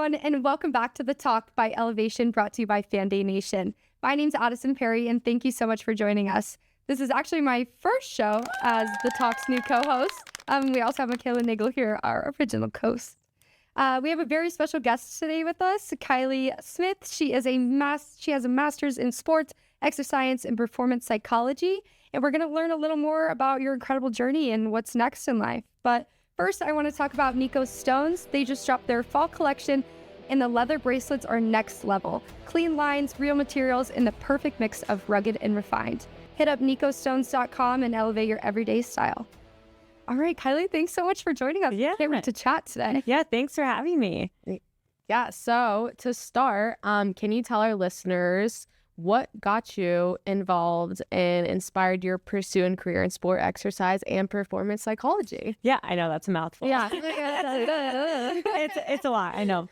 everyone, and welcome back to The Talk by Elevation, brought to you by Fanday Nation. My name's Addison Perry, and thank you so much for joining us. This is actually my first show as The Talk's new co-host. We also have Michaela Nagel here, our original host. We have a very special guest today with us, Kiley Smith. She has a master's in sports, exercise, and performance psychology, and we're going to learn a little more about your incredible journey and what's next in life. But first, I want to talk about Nikko Stones. They just dropped their fall collection, and the leather bracelets are next level. Clean lines, real materials, and the perfect mix of rugged and refined. Hit up NikkoStones.com and elevate your everyday style. All right, Kylie, thanks so much for joining us. Yeah. Can't wait to chat today. Yeah, thanks for having me. Yeah, so to start, can you tell our listeners what got you involved and inspired your pursuit and career in sport, exercise, and performance psychology? Yeah, I know that's a mouthful. Yeah. It's a lot, I know.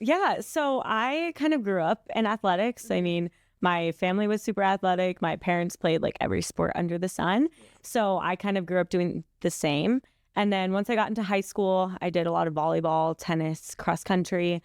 Yeah, so I kind of grew up in athletics. I mean, my family was super athletic. My parents played like every sport under the sun. So I kind of grew up doing the same. And then once I got into high school, I did a lot of volleyball, tennis, cross country.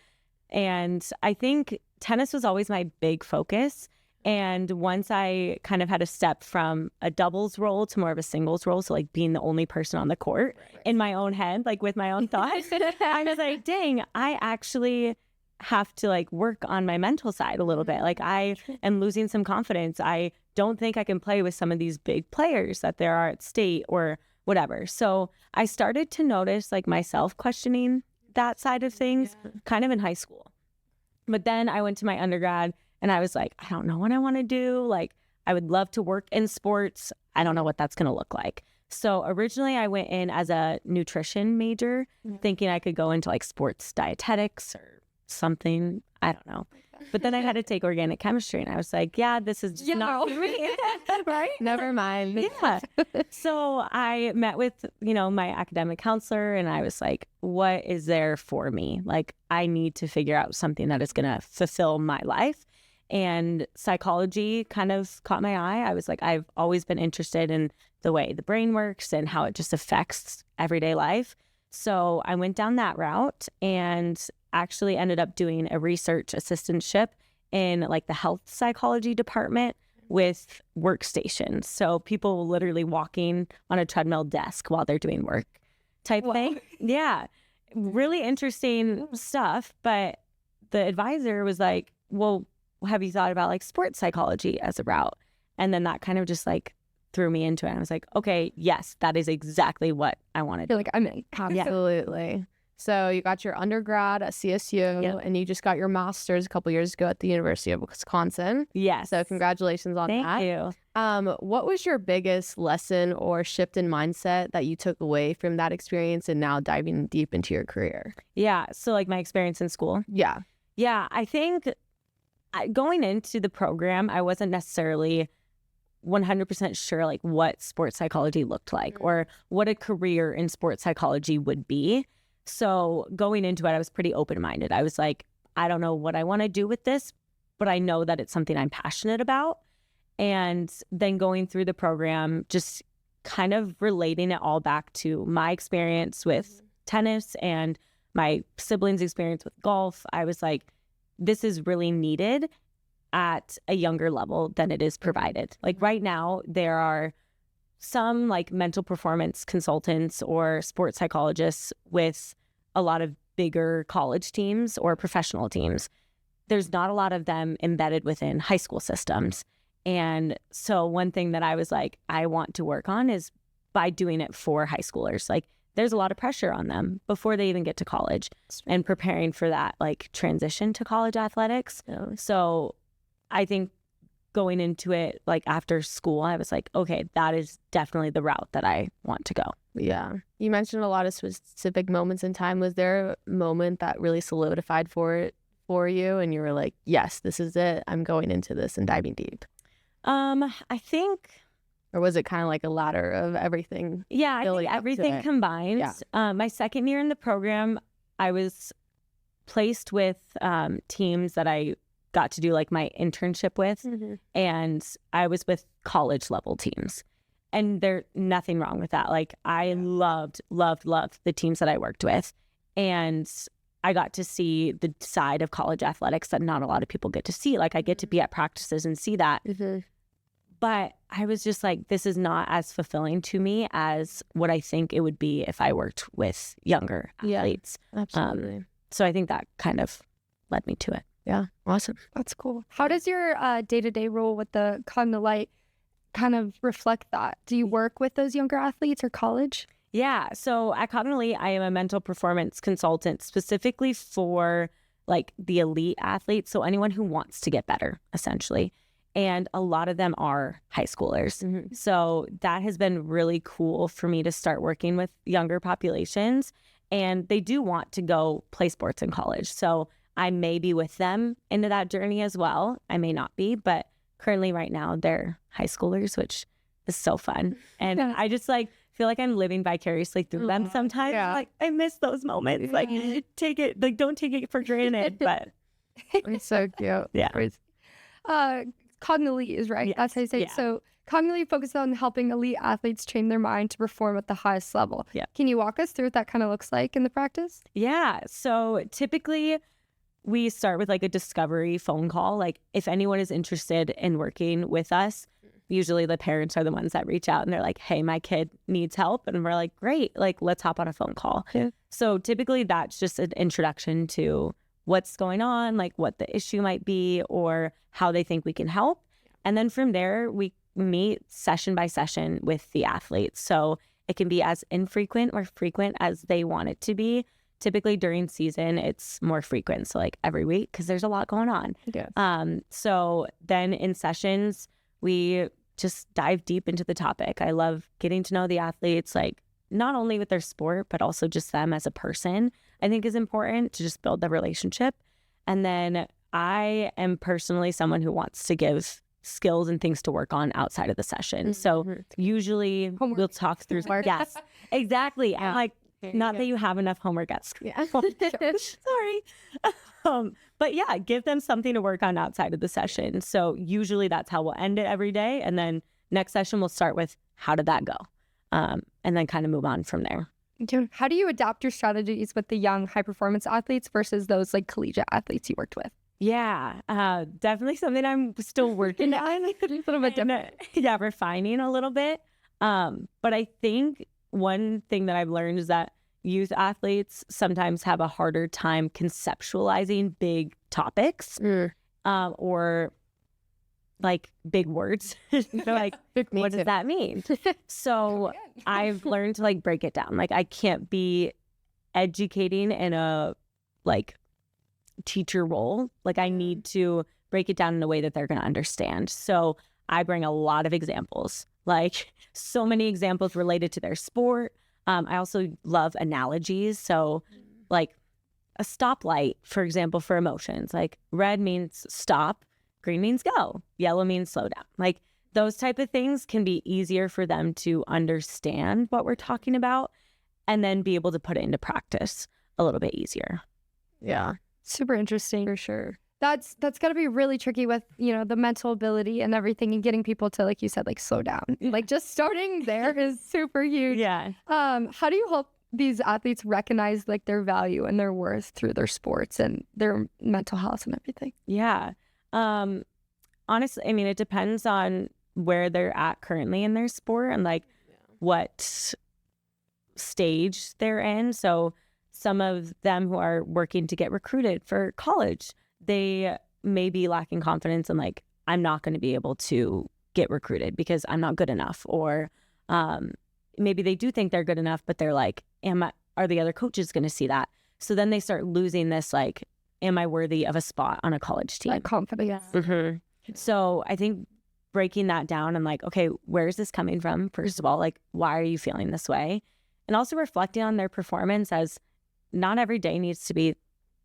And I think tennis was always my big focus. And once I kind of had a step from a doubles role to more of a singles role, so like being the only person on the court in my own head, like with my own thoughts, I was like, dang, I actually have to like work on my mental side a little bit. Like I am losing some confidence. I don't think I can play with some of these big players that there are at state or whatever. So I started to notice like myself questioning that side of things kind of in high school. But then I went to my undergrad and I was like, I don't know what I want to do. Like I would love to work in sports. I don't know what that's going to look like. So originally I went in as a nutrition major, thinking I could go into like sports dietetics or something, I don't know. But then I had to take organic chemistry and I was like, yeah, this is just not for me. Right? Never mind. Yeah. So I met with, my academic counselor and I was like, what is there for me? Like, I need to figure out something that is going to fulfill my life. And psychology kind of caught my eye. I was like, I've always been interested in the way the brain works and how it just affects everyday life. So I went down that route and actually ended up doing a research assistantship in like the health psychology department with workstations. So people literally walking on a treadmill desk while they're doing work type thing. Yeah. Really interesting stuff. But the advisor was like, well, have you thought about like sports psychology as a route? And then that kind of just like threw me into it. I was like, okay, yes, that is exactly what I wanted. You're like, I'm in. Absolutely. So you got your undergrad at CSU and you just got your master's a couple years ago at the University of Wisconsin. Yes. So congratulations on that. Thank you. What was your biggest lesson or shift in mindset that you took away from that experience and now diving deep into your career? Yeah. So like my experience in school. Yeah. Yeah. I think going into the program, I wasn't necessarily 100% sure like what sports psychology looked like or what a career in sports psychology would be. So going into it, I was pretty open-minded. I was like, I don't know what I want to do with this, but I know that it's something I'm passionate about. And then going through the program, just kind of relating it all back to my experience with tennis and my siblings' experience with golf, I was like, this is really needed at a younger level than it is provided. Like right now, there are some like mental performance consultants or sports psychologists with a lot of bigger college teams or professional teams. There's not a lot of them embedded within high school systems. And so one thing that I was like, I want to work on is by doing it for high schoolers. Like there's a lot of pressure on them before they even get to college and preparing for that like transition to college athletics. So I think going into it like after school, I was like, okay, that is definitely the route that I want to go. Yeah. You mentioned a lot of specific moments in time. Was there a moment that really solidified for you and you were like, yes, this is it. I'm going into this and diving deep? I think, or was it kind of like a ladder of everything? Yeah, I think everything combined. Yeah. My second year in the program, I was placed with teams that I got to do like my internship with, and I was with college level teams. And there's nothing wrong with that. Like I loved the teams that I worked with. And I got to see the side of college athletics that not a lot of people get to see. Like I get to be at practices and see that. But I was just like, this is not as fulfilling to me as what I think it would be if I worked with younger athletes. Absolutely. So I think that kind of led me to it. Yeah. Awesome. That's cool. How does your day-to-day role with the CognElite kind of reflect that? Do you work with those younger athletes or college? Yeah. So at CognElite, I am a mental performance consultant specifically for like the elite athletes. So anyone who wants to get better, essentially. And a lot of them are high schoolers. So that has been really cool for me to start working with younger populations. And they do want to go play sports in college. So I may be with them into that journey as well. I may not be, but currently right now they're high schoolers, which is so fun. And I just like feel like I'm living vicariously through them sometimes. Like I miss those moments. Like take it, like don't take it for granted. But It's so cute. yeah. CognElite is right. Yes. That's how you say it. Yeah. So CognElite focuses on helping elite athletes train their mind to perform at the highest level. Yeah. Can you walk us through what that kind of looks like in the practice? Yeah. So typically we start with like a discovery phone call. Like if anyone is interested in working with us, usually the parents are the ones that reach out and they're like, hey, my kid needs help. And we're like, great, like let's hop on a phone call. Yeah. So typically that's just an introduction to what's going on, like what the issue might be or how they think we can help. And then from there, we meet session by session with the athletes. So it can be as infrequent or frequent as they want it to be. Typically during season, it's more frequent. So like every week, because there's a lot going on. Yes. So then in sessions, we just dive deep into the topic. I love getting to know the athletes, like not only with their sport, but also just them as a person, I think is important to just build the relationship. And then I am personally someone who wants to give skills and things to work on outside of the session. So usually we'll talk through. Yes, exactly. I'm like, not that you have enough homework at school. Sorry. But yeah, give them something to work on outside of the session. So usually that's how we'll end it every day. And then next session, we'll start with how did that go? And then kind of move on from there. How do you adapt your strategies with the young high performance athletes versus those like collegiate athletes you worked with? Yeah, definitely something I'm still working on. A little bit different. Yeah, refining a little bit. But I think one thing that I've learned is that youth athletes sometimes have a harder time conceptualizing big topics or like big words. They're like, what does that mean? So I've learned to like break it down. Like I can't be educating in a like teacher role. Like I need to break it down in a way that they're going to understand. So I bring a lot of examples, like so many examples related to their sport. I also love analogies. So like a stoplight, for example, for emotions, like red means stop, green means go, yellow means slow down. Like those type of things can be easier for them to understand what we're talking about and then be able to put it into practice a little bit easier. Yeah. Super interesting for sure. That's got to be really tricky with, you know, the mental ability and everything and getting people to, like you said, like slow down. Like just starting there is super huge. Yeah. How do you help these athletes recognize like their value and their worth through their sports and their mental health and everything? Yeah. Honestly, I mean, it depends on where they're at currently in their sport and like what stage they're in. So some of them who are working to get recruited for college, they may be lacking confidence and like, I'm not going to be able to get recruited because I'm not good enough. Or maybe they do think they're good enough, but they're like, are the other coaches going to see that? So then they start losing this, like, am I worthy of a spot on a college team? That confidence. So I think breaking that down and like, okay, where is this coming from? First of all, like, why are you feeling this way? And also reflecting on their performance as not every day needs to be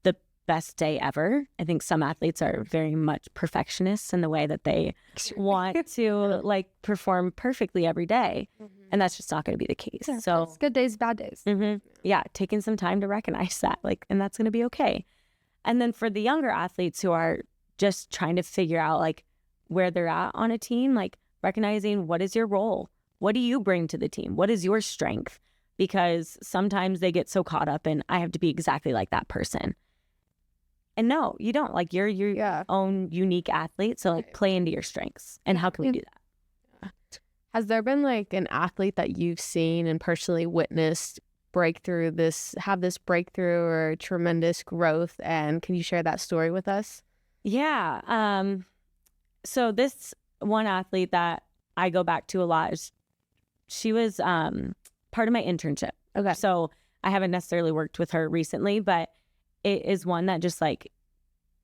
the best day ever. I think some athletes are very much perfectionists in the way that they want to like perform perfectly every day. And that's just not going to be the case. Yeah, so it's good days, bad days. Yeah, taking some time to recognize that, like, and that's going to be okay. And then for the younger athletes who are just trying to figure out like where they're at on a team, like recognizing what is your role? What do you bring to the team? What is your strength? because sometimes they get so caught up in, I have to be exactly like that person. And no, you don't. Like, you're your own unique athlete. So like play into your strengths. And how can we do that? Has there been like an athlete that you've seen and personally witnessed have this breakthrough or tremendous growth? And can you share that story with us? Yeah. So this one athlete that I go back to a lot she was part of my internship. Okay. So I haven't necessarily worked with her recently, but it is one that just like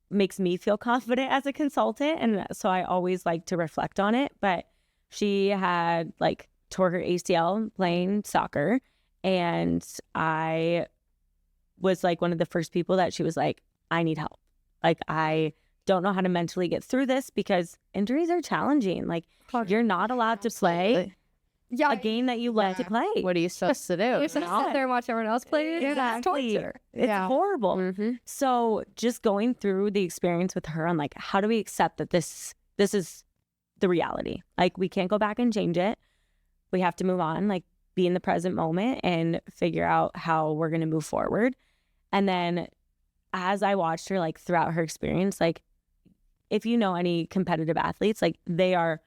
makes me feel confident as a consultant. And so I always like to reflect on it. But she had like tore her ACL playing soccer. And I was like one of the first people that she was like, I need help. Like, I don't know how to mentally get through this because injuries are challenging. Like, you're not allowed to play a game that you love to play. What are you supposed to do? You're supposed to sit there and watch everyone else play. Exactly. It's torture. It's horrible. Mm-hmm. So just going through the experience with her on like, how do we accept that this is the reality? Like, we can't go back and change it. We have to move on, like be in the present moment and figure out how we're going to move forward. And then as I watched her like throughout her experience, like if you know any competitive athletes, like they are,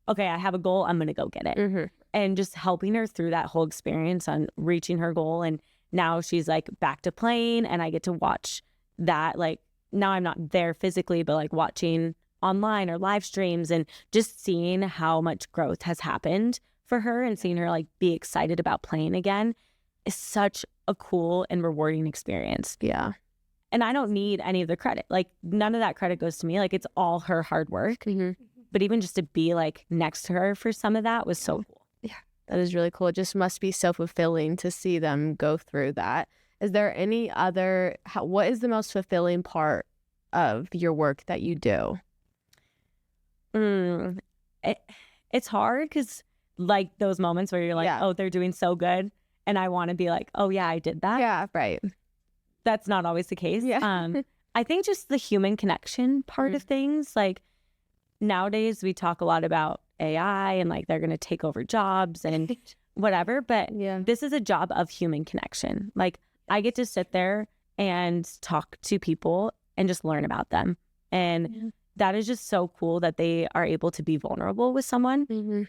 okay, I have a goal, I'm going to go get it. Mm-hmm. And just helping her through that whole experience on reaching her goal. And now she's like back to playing and I get to watch that. Like, now I'm not there physically, but like watching online or live streams and just seeing how much growth has happened for her and seeing her like be excited about playing again is such a cool and rewarding experience. Yeah. And I don't need any of the credit. Like, none of that credit goes to me. Like, it's all her hard work. Mm-hmm. But even just to be like next to her for some of that was so cool. Yeah, that is really cool. It just must be so fulfilling to see them go through that. Is there any other, what is the most fulfilling part of your work that you do? It's hard because like those moments where you're like, oh, they're doing so good. And I want to be like, oh yeah, I did that. Yeah, right. That's not always the case. Yeah. I think just the human connection part of things. Like, nowadays we talk a lot about AI and like they're going to take over jobs and whatever. But this is a job of human connection. Like, I get to sit there and talk to people and just learn about them. And that is just so cool that they are able to be vulnerable with someone.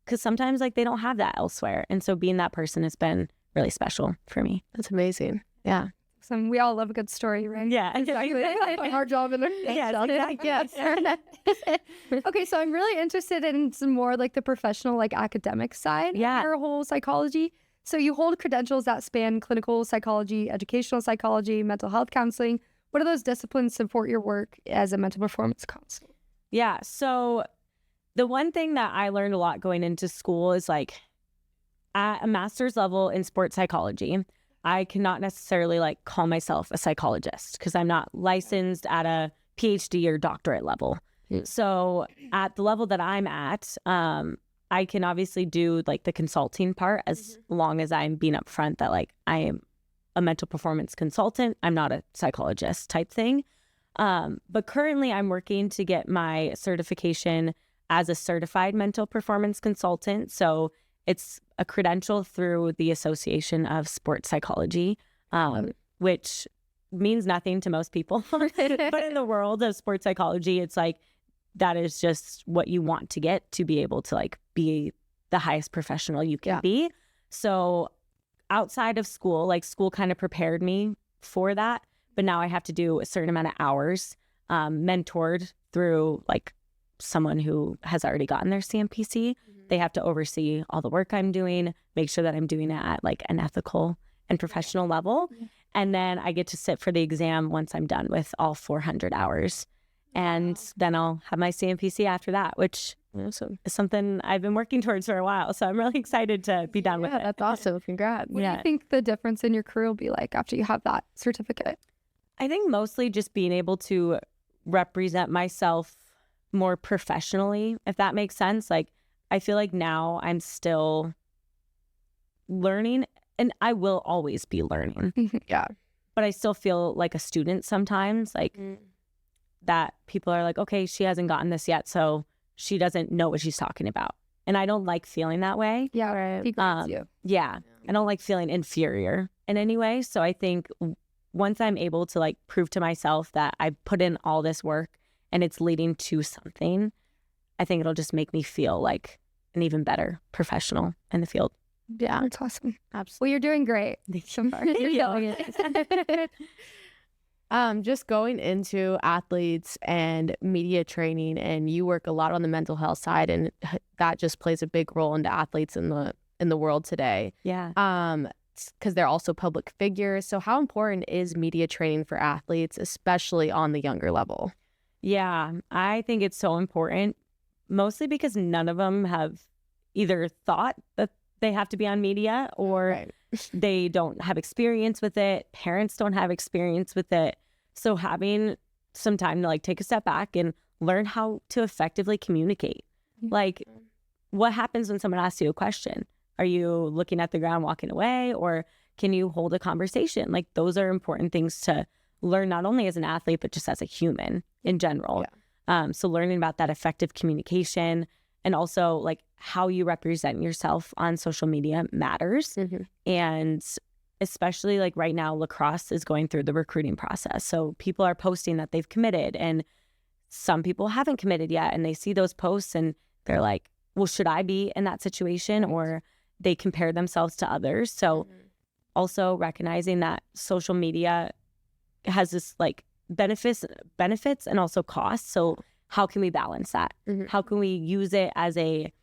Because sometimes like they don't have that elsewhere. And so being that person has been really special for me. That's amazing. Yeah. We all love a good story, right? Yeah. Exactly. Our job in there. Yes. Okay, so I'm really interested in some more like the professional, like academic side of your whole psychology. So you hold credentials that span clinical psychology, educational psychology, mental health counseling. What do those disciplines support your work as a mental performance counselor? Yeah. So the one thing that I learned a lot going into school is like at a master's level in sports psychology, I cannot necessarily like call myself a psychologist because I'm not licensed at a PhD or doctorate level. So at the level that I'm at, I can obviously do like the consulting part as long as I'm being upfront that like I am a mental performance consultant. I'm not a psychologist type thing. But currently I'm working to get my certification as a certified mental performance consultant. So it's a credential through the Association of Sports Psychology, which means nothing to most people. But in the world of sports psychology, it's like that is just what you want to get to be able to like be the highest professional you can be. So outside of school, like school kind of prepared me for that. But now I have to do a certain amount of hours mentored through like someone who has already gotten their CMPC. They have to oversee all the work I'm doing, make sure that I'm doing it at like an ethical and professional level. And then I get to sit for the exam once I'm done with all 400 hours. And then I'll have my CMPC after that, which is something I've been working towards for a while. So I'm really excited to be done with it. That's awesome. Congrats. What do you think the difference in your career will be like after you have that certificate? I think mostly just being able to represent myself more professionally, if that makes sense. Like, I feel like now I'm still learning and I will always be learning. But I still feel like a student sometimes, like that people are like, okay, she hasn't gotten this yet, so she doesn't know what she's talking about. And I don't like feeling that way. Yeah, Right. degrades you. Yeah. I don't like feeling inferior in any way. So I think once I'm able to like prove to myself that I put in all this work and it's leading to something, I think it'll just make me feel like an even better professional in the field. Yeah, That's awesome. absolutely. Well, you're doing great so far. You're killing it. Just going into athletes and media training, and you work a lot on the mental health side, and that just plays a big role into athletes in the world today. Yeah. Because they're also public figures. So how important is media training for athletes, especially on the younger level? Yeah, I think it's so important, mostly because none of them have either thought that they have to be on media or Right. they don't have experience with it. Parents don't have experience with it. So having some time to like take a step back and learn how to effectively communicate. Like, what happens when someone asks you a question? Are you looking at the ground, walking away, or can you hold a conversation? Like, those are important things to learn, not only as an athlete, but just as a human in general. So learning about that effective communication and also like how you represent yourself on social media matters. And especially like right now, lacrosse is going through the recruiting process. So people are posting that they've committed and some people haven't committed yet. And they see those posts and they're like, well, should I be in that situation? Or they compare themselves to others. So also recognizing that social media has this like benefits and also costs. So how can we balance that? How can we use it as a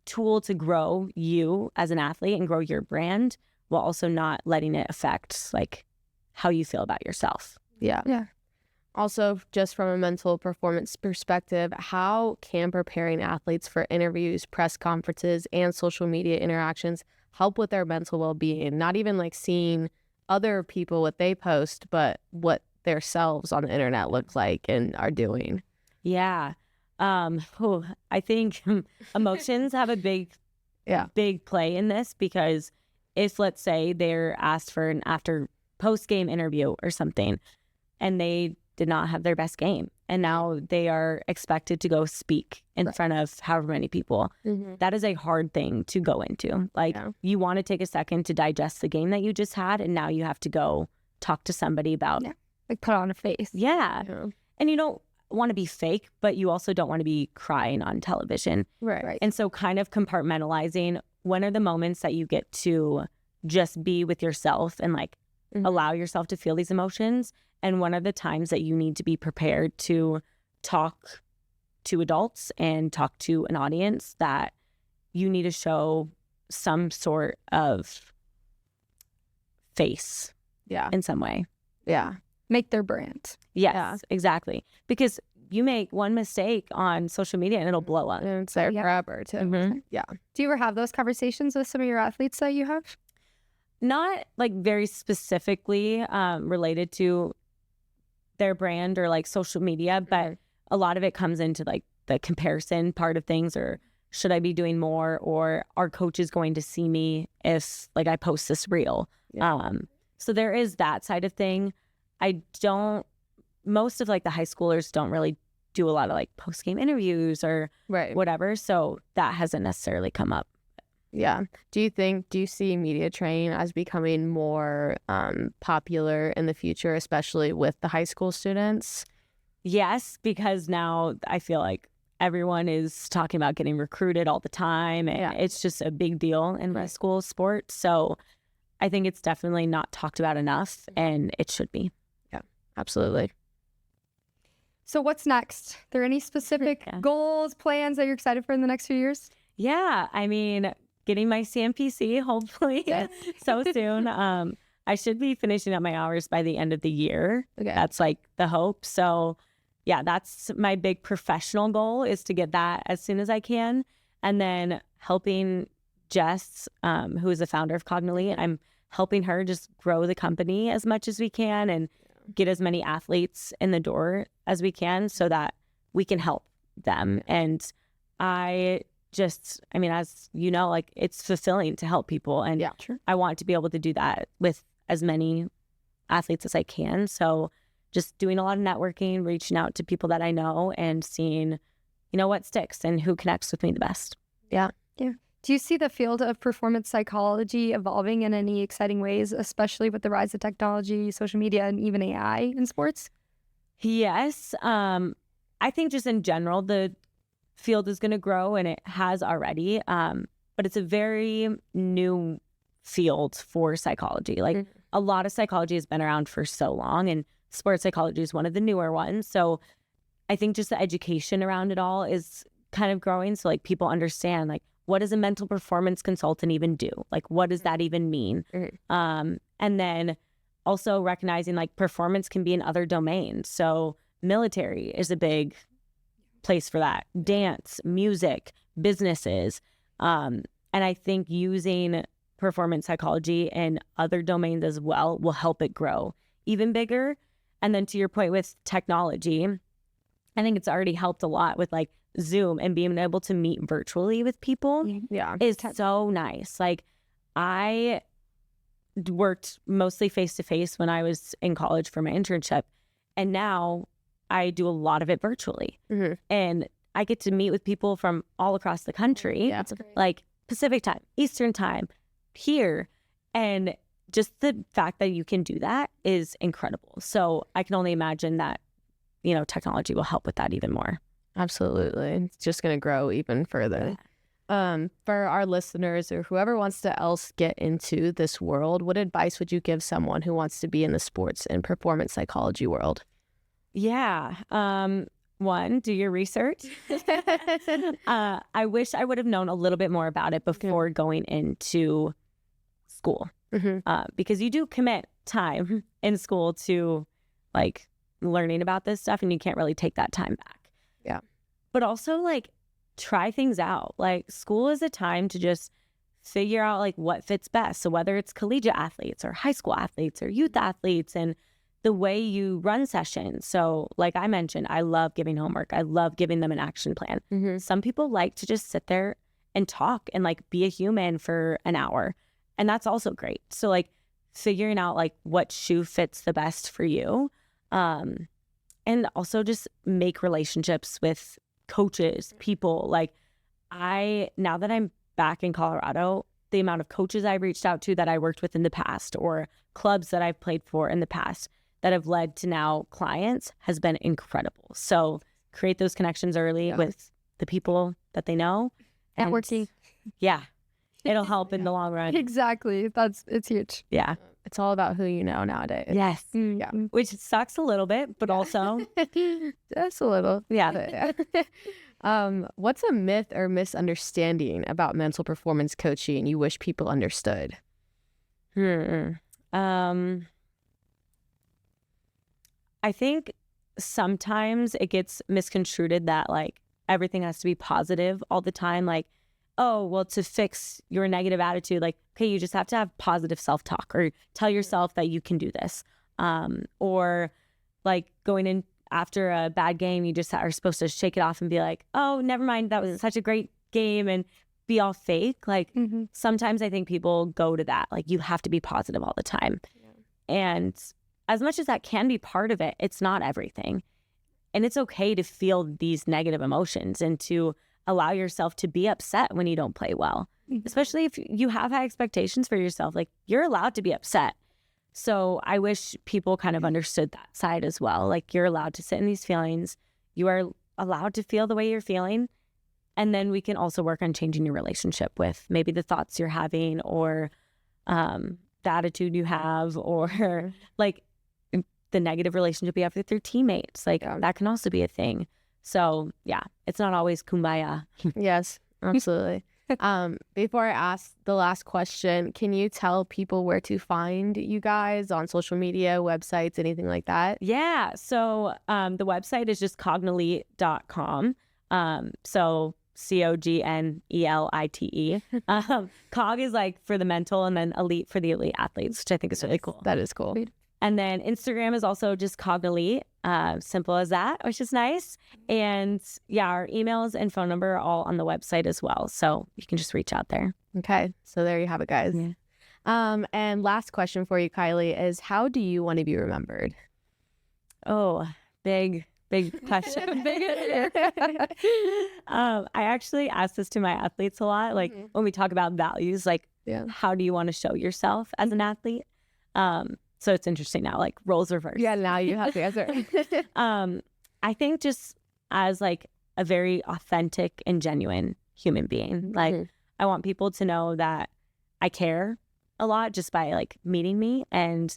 tool to grow you as an athlete and grow your brand while also not letting it affect like how you feel about yourself? Yeah. Also, just from a mental performance perspective, how can preparing athletes for interviews, press conferences, and social media interactions help with their mental well-being? Not even like seeing other people, what they post, but what their selves on the internet look like and are doing. Yeah. I think emotions have a big play in this, because if, let's say, they're asked for an after post-game interview or something and they did not have their best game and now they are expected to go speak in front of however many people, that is a hard thing to go into. Like, you want to take a second to digest the game that you just had, and now you have to go talk to somebody about like put on a face. And you don't want to be fake, but you also don't want to be crying on television. Right. And so kind of compartmentalizing, when are the moments that you get to just be with yourself and like allow yourself to feel these emotions, and when are the times that you need to be prepared to talk to adults and talk to an audience that you need to show some sort of face in some way. Make their brand. Yes, exactly. Because you make one mistake on social media and it'll blow up. And it's there forever too. Do you ever have those conversations with some of your athletes that you have? Not like very specifically related to their brand or like social media, but a lot of it comes into like the comparison part of things, or should I be doing more, or are coaches going to see me if like I post this reel? So there is that side of thing. Most of like the high schoolers don't really do a lot of like post-game interviews or whatever. So that hasn't necessarily come up. Do you see media training as becoming more popular in the future, especially with the high school students? Yes, because now I feel like everyone is talking about getting recruited all the time, and it's just a big deal in high school sports. So I think it's definitely not talked about enough, and it should be. Absolutely. So what's next? Are there any specific goals, plans that you're excited for in the next few years? Yeah, I mean, getting my CMPC hopefully so soon. I should be finishing up my hours by the end of the year. That's like the hope. So yeah, that's my big professional goal, is to get that as soon as I can. And then helping Jess, who is the founder of CognElite, I'm helping her just grow the company as much as we can and get as many athletes in the door as we can so that we can help them. And I mean, as you know, like, it's fulfilling to help people. And I want to be able to do that with as many athletes as I can. So just doing a lot of networking, reaching out to people that I know and seeing, what sticks and who connects with me the best. Yeah. Do you see the field of performance psychology evolving in any exciting ways, especially with the rise of technology, social media, and even AI in sports? Yes. I think just in general, the field is going to grow, and it has already. But it's a very new field for psychology. Like a lot of psychology has been around for so long, and sports psychology is one of the newer ones. So I think just the education around it all is kind of growing. So like people understand, like, what does a mental performance consultant even do? Like, what does that even mean? And then also recognizing like performance can be in other domains. So military is a big place for that. Dance, music, businesses. And I think using performance psychology in other domains as well will help it grow even bigger. And then to your point with technology, I think it's already helped a lot with like Zoom and being able to meet virtually with people is so nice. Like I worked mostly face-to-face when I was in college for my internship, and now I do a lot of it virtually. And I get to meet with people from all across the country, like Pacific time, Eastern time, here. And just the fact that you can do that is incredible. So I can only imagine that, you know, technology will help with that even more. Absolutely. It's just going to grow even further. For our listeners or whoever wants to else get into this world, what advice would you give someone who wants to be in the sports and performance psychology world? Yeah. One, do your research. I wish I would have known a little bit more about it before going into school, because you do commit time in school to like learning about this stuff, and you can't really take that time back. Yeah. But also like try things out. Like school is a time to just figure out like what fits best. So whether it's collegiate athletes or high school athletes or youth athletes, and the way you run sessions. So like I mentioned, I love giving homework. I love giving them an action plan. Some people like to just sit there and talk and like be a human for an hour. And that's also great. So like figuring out like what shoe fits the best for you. And also just make relationships with coaches, people. Like now that I'm back in Colorado, the amount of coaches I've reached out to that I worked with in the past, or clubs that I've played for in the past that have led to now clients, has been incredible. So create those connections early with the people that they know. Networking. Yeah. It'll help in the long run. Exactly. It's huge. Yeah. It's all about who you know nowadays. Yes. Yeah. Which sucks a little bit, but also. Just a little. Yeah. What's a myth or misunderstanding about mental performance coaching you wish people understood? I think sometimes it gets misconstrued that like everything has to be positive all the time. Like, oh, well, to fix your negative attitude, like, okay, you just have to have positive self-talk, or tell yourself that you can do this. Or like going in after a bad game, you just are supposed to shake it off and be like, oh, never mind, that was such a great game, and be all fake. Like sometimes I think people go to that, like you have to be positive all the time. And as much as that can be part of it, it's not everything. And it's okay to feel these negative emotions and to allow yourself to be upset when you don't play well, especially if you have high expectations for yourself. Like you're allowed to be upset. So I wish people kind of understood that side as well. Like you're allowed to sit in these feelings. You are allowed to feel the way you're feeling. And then we can also work on changing your relationship with maybe the thoughts you're having, or the attitude you have, or like the negative relationship you have with your teammates. Like that can also be a thing. So yeah, it's not always kumbaya. Yes, absolutely. Before I ask the last question, can you tell people where to find you guys on social media, websites, anything like that? Yeah. So the website is just CognElite.com. So COGNELITE. Cog is like for the mental, and then elite for the elite athletes, which I think is really cool. That is cool. And then Instagram is also just CognElite. Simple as that, which is nice. And yeah, our emails and phone number are all on the website as well. So you can just reach out there. Okay. So there you have it, guys. Yeah. And last question for you, Kylie, is how do you want to be remembered? Oh, big big question. I actually ask this to my athletes a lot. Like when we talk about values, like how do you want to show yourself as an athlete? So it's interesting now, like roles reversed. Yeah, now you have to answer. I think just as like a very authentic and genuine human being. Like I want people to know that I care a lot just by like meeting me, and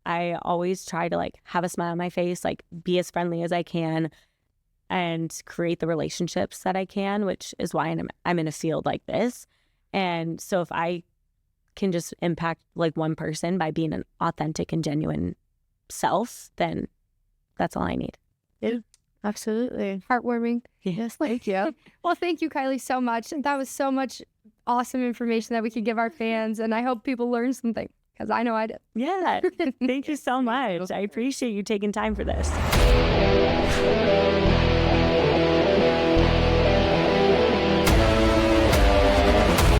I always try to like have a smile on my face, like be as friendly as I can and create the relationships that I can, which is why I'm in a field like this. And so if I can just impact like one person by being an authentic and genuine self, then that's all I need. Yeah, absolutely. Heartwarming. Yes, thank you. Well, thank you, Kylie, so much. That was so much awesome information that we could give our fans, and I hope people learned something, because I know I did. Yeah. Thank you so much. I appreciate you taking time for this.